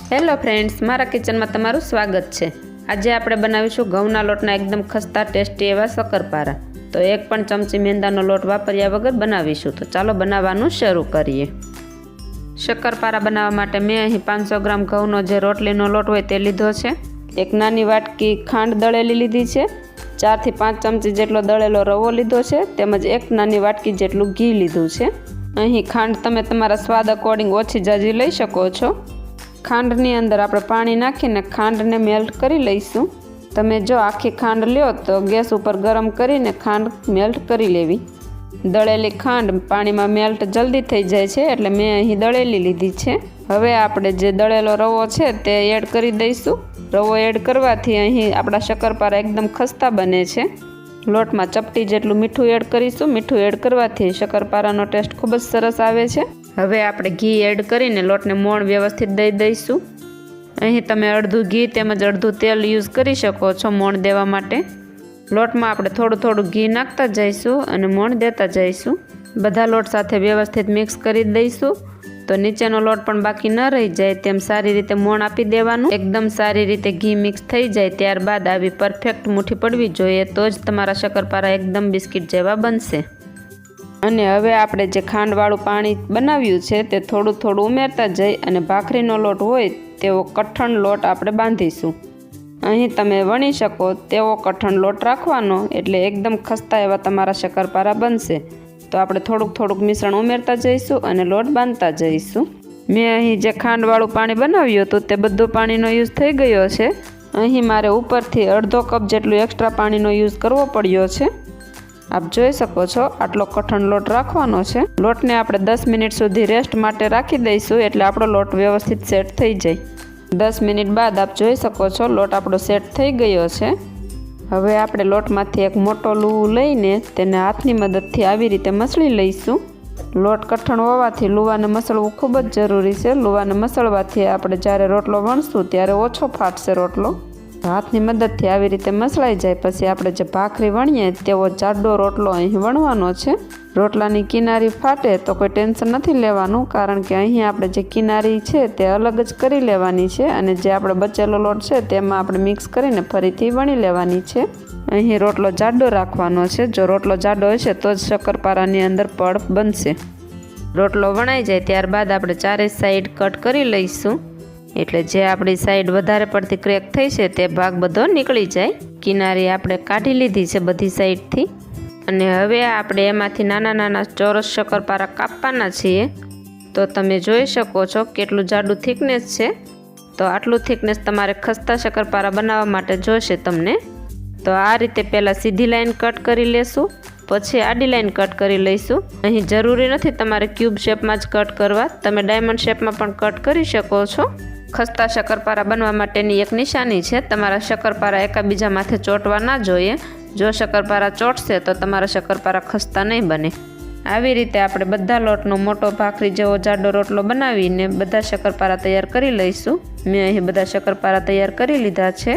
Hello friends, મારા કિચનમાં તમારું સ્વાગત છે। આજે આપણે બનાવીશું ઘઉંના લોટના એકદમ ખસ્તા ટેસ્ટી એવા શક્કરપારા। તો એક પણ ચમચી મેંદાનો લોટ વાપર્યા વગર બનાવીશું। તો ચાલો બનાવવાનું શરૂ કરીએ। શક્કરપારા બનાવવા માટે મેં અહીં 500 ગ્રામ ઘઉંનો જે રોટલીનો લોટ હોય તે લીધો છે। એક નાની વાટકી ખાંડ દળેલી લીધી છે। 4 થી 5 ચમચી જેટલો દળેલો રવો લીધો છે, તેમજ એક નાની વાટકી જેટલું ઘી લીધું છે। અહીં ખાંડ તમે તમારા સ્વાદ અકોર્ડિંગ ઓછી જાજી લઈ શકો છો। ખાંડની અંદર આપણે પાણી નાખીને ખાંડને મેલ્ટ કરી લઈશું। તમે જો આખી ખાંડ લ્યો તો ગેસ ઉપર ગરમ કરીને ખાંડ મેલ્ટ કરી લેવી। દળેલી ખાંડ પાણીમાં મેલ્ટ જલ્દી થઈ જાય છે, એટલે મેં અહીં દળેલી લીધી છે। હવે આપણે જે દળેલો રવો છે તે એડ કરી દઈશું। રવો એડ કરવાથી અહીં આપણા શક્કરપારા એકદમ ખસ્તા બને છે। લોટમાં ચપટી જેટલું મીઠું એડ કરીશું। મીઠું એડ કરવાથી શક્કરપારાનો ટેસ્ટ ખૂબ જ સરસ આવે છે। હવે આપણે ઘી એડ કરીને લોટને મોણ વ્યવસ્થિત દઈ દઈશું। અહીં તમે અડધું ઘી તેમજ અડધું તેલ યુઝ કરી શકો છો મોણ દેવા માટે। લોટમાં આપણે થોડું થોડું ઘી નાખતા જઈશું અને મોણ દેતા જઈશું। બધા લોટ સાથે વ્યવસ્થિત મિક્સ કરી દઈશું, તો નીચેનો લોટ પણ બાકી ન રહી જાય તેમ સારી રીતે મોણ આપી દેવાનું। એકદમ સારી રીતે ઘી મિક્સ થઈ જાય ત્યારબાદ આવી પરફેક્ટ મુઠ્ઠી પડવી જોઈએ, તો જ તમારા શક્કરપારા એકદમ બિસ્કિટ જેવા બનશે। અને હવે આપણે જે ખાંડવાળું પાણી બનાવ્યું છે તે થોડું થોડું ઉમેરતા જઈ અને ભાખરીનો લોટ હોય તેવો કઠણ લોટ આપણે બાંધીશું। અહીં તમે વણી શકો તેવો કઠણ લોટ રાખવાનો, એટલે એકદમ ખસ્તા એવા તમારા શક્કરપારા બનશે। તો આપણે થોડુંક થોડુંક મિશ્રણ ઉમેરતા જઈશું અને લોટ બાંધતા જઈશું। મેં અહીં જે ખાંડવાળું પાણી બનાવ્યું હતું તે બધું પાણીનો યુઝ થઈ ગયો છે। અહીં મારે ઉપરથી અડધો કપ જેટલું એક્સ્ટ્રા પાણીનો યુઝ કરવો પડ્યો છે। આપ જોઈ શકો છો આટલો કઠણ લોટ રાખવાનો છે। લોટને આપણે 10 મિનિટ સુધી રેસ્ટ માટે રાખી દઈશું, એટલે આપણો લોટ વ્યવસ્થિત સેટ થઈ જાય। 10 મિનિટ બાદ આપ જોઈ શકો છો લોટ આપણો સેટ થઈ ગયો છે। હવે આપણે લોટમાંથી એક મોટો લુવો લઈને તેને હાથની મદદથી આવી રીતે મસળી લઈશું। લોટ કઠણ હોવાથી લુવાને મસળવું ખૂબ જ જરૂરી છે। લુવાને મસળવાથી આપણે જ્યારે રોટલો વણશું ત્યારે ઓછો ફાટશે રોટલો। હાથની મદદથી આવી રીતે મસળાઈ જાય પછી આપણે જે ભાખરી વણીએ તેવો જાડો રોટલો અહીં વણવાનો છે। રોટલાની કિનારી ફાટે તો કોઈ ટેન્શન નથી લેવાનું, કારણ કે અહીં આપણે જે કિનારી છે તે અલગ જ કરી લેવાની છે અને જે આપણે બચેલો લોટ છે તેમાં આપણે મિક્સ કરીને ફરીથી વણી લેવાની છે। અહીં રોટલો જાડો રાખવાનો છે। જો રોટલો જાડો હશે તો જ શક્કરપારાની અંદર પડ બનશે। રોટલો વણાઈ જાય ત્યારબાદ આપણે ચારે સાઈડ કટ કરી લઈશું, એટલે જે આપણી સાઈડ વધારે પડતી ક્રેક થઈ છે તે ભાગ બધો નીકળી જાય। કિનારી આપણે કાઢી લીધી છે બધી સાઈડથી, અને હવે આપણે એમાંથી નાના નાના ચોરસ શક્કરપારા કાપવાના છીએ। તો તમે જોઈ શકો છો કેટલું જાડું થિકનેસ છે। તો આટલું થિકનેસ તમારે ખસ્તા શક્કરપારા બનાવવા માટે જોઈશે તમને। તો આ રીતે પહેલાં સીધી લાઈન કટ કરી લેશું, પછી આડી લાઈન કટ કરી લઈશું। અહીં જરૂરી નથી તમારે ક્યુબ શેપમાં જ કટ કરવા, તમે ડાયમંડ શેપમાં પણ કટ કરી શકો છો। ખસ્તા શક્કરપારા બનવા માટેની એક નિશાની છે, તમારા શક્કરપારા એકાબીજા માથે ચોંટવા ના જોઈએ। જો શક્કરપારા ચોંટશે તો તમારા શક્કરપારા ખસ્તા નહીં બને। આવી રીતે આપણે બધા લોટનો મોટો ભાખરી જેવો જાડો રોટલો બનાવીને બધા શક્કરપારા તૈયાર કરી લઈશું। મેં અહીં બધા શક્કરપારા તૈયાર કરી લીધા છે।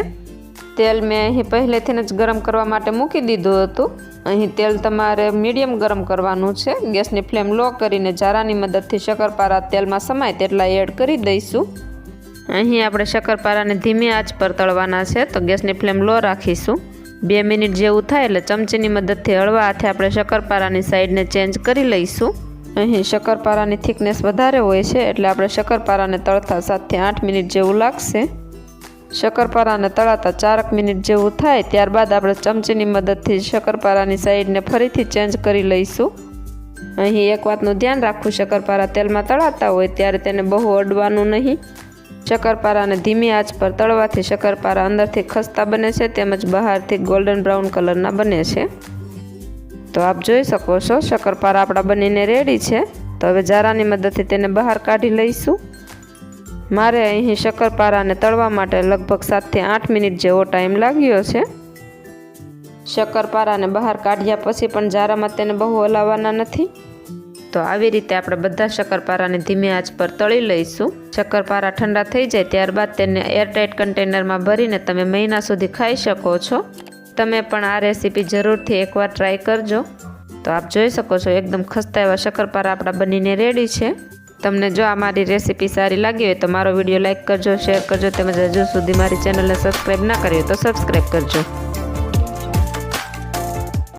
તેલ મેં અહીં પહેલેથી જ ગરમ કરવા માટે મૂકી દીધું હતું। અહીં તેલ તમારે મીડિયમ ગરમ કરવાનું છે। ગેસની ફ્લેમ લો કરીને જારાની મદદથી શક્કરપારા તેલમાં સમાય તેટલા એડ કરી દઈશું। અહીં આપણે શક્કરપારાને ધીમી આંચ પર તળવાના છે, તો ગેસની ફ્લેમ લો રાખીશું। 2 મિનિટ જેવું થાય એટલે ચમચીની મદદથી હળવા હાથે આપણે શક્કરપારાની સાઈડને ચેન્જ કરી લઈશું। અહીં શક્કરપારાની થિકનેસ વધારે હોય છે, એટલે આપણે શક્કરપારાને તળતા 7 થી 8 મિનિટ જેવું લાગશે। શક્કરપારાને તળાતા 4 મિનિટ જેવું થાય ત્યારબાદ આપણે ચમચીની મદદથી શક્કરપારાની સાઈડને ફરીથી ચેન્જ કરી લઈશું। અહીં એક વાતનું ધ્યાન રાખવું, શક્કરપારા તેલમાં તળાતા હોય ત્યારે તેને બહુ અડવાનું નહીં। શક્કરપારાને ધીમી આંચ પર તળવાથી શક્કરપારા અંદરથી ખસ્તા બને છે તેમજ બહારથી ગોલ્ડન બ્રાઉન કલરના બને છે। તો આપ જોઈ શકો છો શક્કરપારા આપણા બનીને રેડી છે। તો હવે જારાની મદદથી તેને બહાર કાઢી લઈશું। મારે અહીં શક્કરપારાને તળવા માટે લગભગ 7 થી 8 મિનિટ જેવો ટાઈમ લાગ્યો છે। શક્કરપારાને બહાર કાઢ્યા પછી પણ જારામાં તેને બહુ હલાવવાના નથી। તો આવી રીતે આપણે બધા શક્કરપારાને ધીમી આંચ પર તળી લઈશું। શક્કરપારા ઠંડા થઈ જાય ત્યારબાદ તેને એરટાઇટ કન્ટેનરમાં ભરીને તમે મહિના સુધી ખાઈ શકો છો। તમે પણ આ રેસીપી જરૂરથી એકવાર ટ્રાય કરજો। તો આપ જોઈ શકો છો એકદમ ખસ્તા એવા શક્કરપારા આપણા બનીને રેડી છે। તમને જો આ મારી રેસીપી સારી લાગી હોય તો મારો વિડીયો લાઇક કરજો, શેર કરજો તેમજ હજુ સુધી મારી ચેનલને સબસ્ક્રાઈબ ના કરી હોય તો સબસ્ક્રાઈબ કરજો।